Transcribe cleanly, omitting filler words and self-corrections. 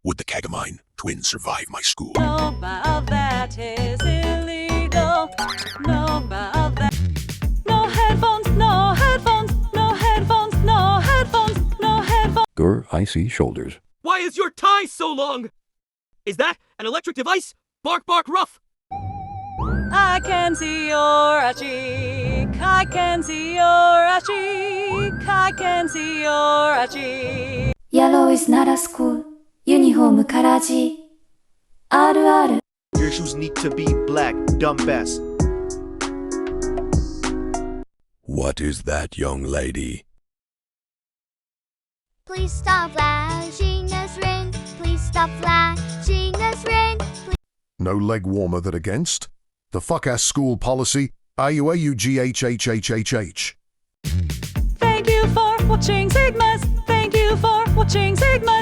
Would the Kagamine twins survive my school? No, but that is illegal. No, but that. No headphones, no headphones, no headphones, no headphones, no headphones. Your icy shoulders. Why is your tie so long? Is that an electric device? Bark, bark, rough. I can see your cheek. I can see your cheek. I can see your cheek. Yellow is not a school. ユニフォームからじ。あるある。 Your shoes need to be black, dumbass. What is that, young lady? Please stop flashing us rain. Please stop flashing us rain. No leg warmer than against. The fuck-ass school policy. ouuuu. Thank you for watching Sigmas. Thank you for watching Sigmas.